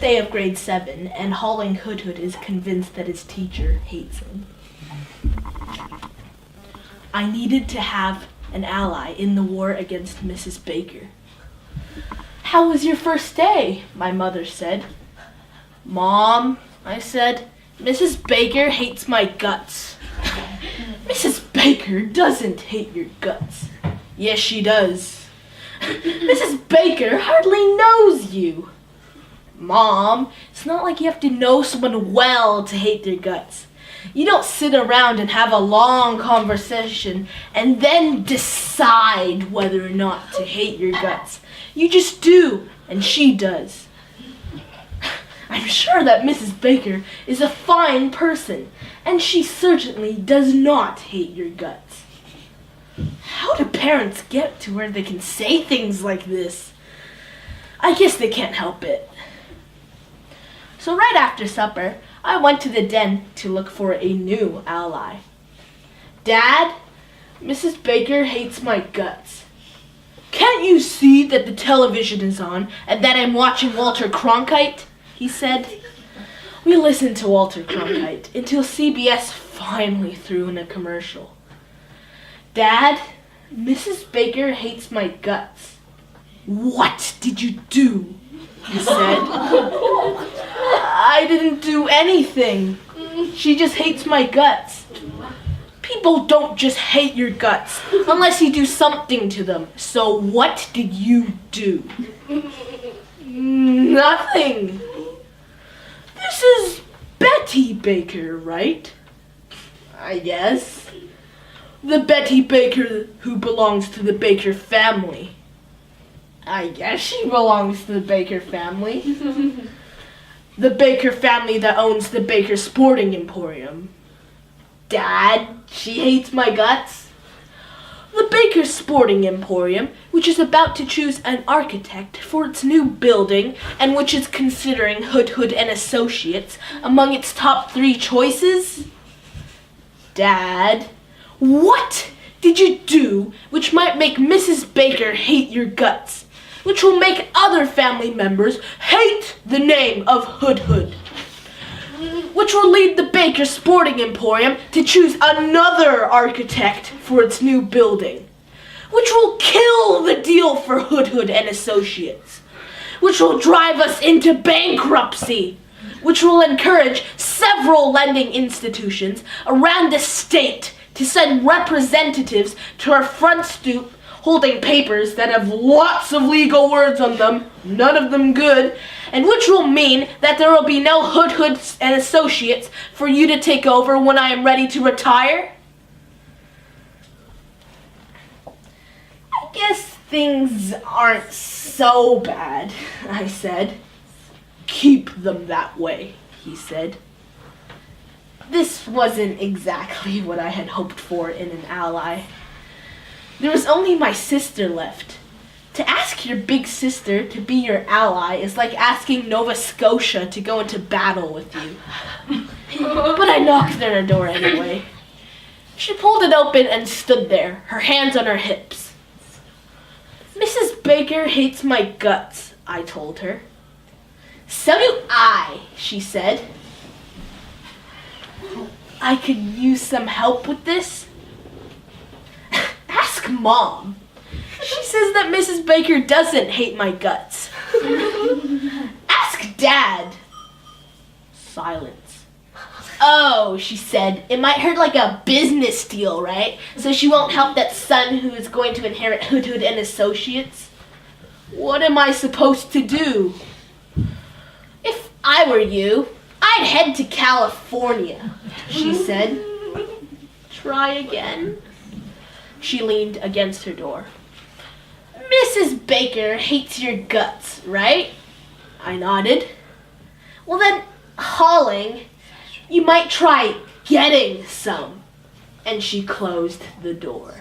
Day of grade 7, and Hauling Hood is convinced that his teacher hates him. I needed to have an ally in the war against Mrs. Baker. "How was your first day?" my mother said. "Mom," I said, "Mrs. Baker hates my guts." "Mrs. Baker doesn't hate your guts." "Yes, she does." "Mrs. Baker hardly knows you." "Mom, it's not like you have to know someone well to hate their guts. You don't sit around and have a long conversation and then decide whether or not to hate your guts. You just do, and she does." "I'm sure that Mrs. Baker is a fine person, and she certainly does not hate your guts." How do parents get to where they can say things like this? I guess they can't help it. So right after supper, I went to the den to look for a new ally. "Dad, Mrs. Baker hates my guts." "Can't you see that the television is on and that I'm watching Walter Cronkite?" he said. We listened to Walter Cronkite until CBS finally threw in a commercial. "Dad, Mrs. Baker hates my guts." "What did you do?" he said. "I didn't do anything. She just hates my guts." "People don't just hate your guts unless you do something to them. So what did you do?" "Nothing." "This is Betty Baker, right?" "I guess." "The Betty Baker who belongs to the Baker family." "I guess she belongs to the Baker family." "The Baker family that owns the Baker Sporting Emporium." "Dad, she hates my guts." "The Baker Sporting Emporium, which is about to choose an architect for its new building and which is considering Hood and Associates among its top 3 choices." "Dad, what did you do which might make Mrs. Baker hate your guts, which will make other family members hate the name of Hood, which will lead the Baker Sporting Emporium to choose another architect for its new building, which will kill the deal for Hood and Associates, which will drive us into bankruptcy, which will encourage several lending institutions around the state to send representatives to our front stoop holding papers that have lots of legal words on them, none of them good, and which will mean that there will be no Hood and Associates for you to take over when I am ready to retire?" "I guess things aren't so bad," I said. "Keep them that way," he said. This wasn't exactly what I had hoped for in an ally. There was only my sister left. To ask your big sister to be your ally is like asking Nova Scotia to go into battle with you. But I knocked on her door anyway. She pulled it open and stood there, her hands on her hips. "Mrs. Baker hates my guts," I told her. "So do I," she said. "I could use some help with this." "Ask Mom. She says that Mrs. Baker doesn't hate my guts." "Ask Dad." Silence. "Oh," she said, "it might hurt like a business deal, right? So she won't help that son who is going to inherit Hood and Associates." What am I supposed to do? "If I were you, I'd head to California," she said. "Try again." She leaned against her door. "Mrs. Baker hates your guts, right?" I nodded. "Well then, Hauling, you might try getting some." And she closed the door.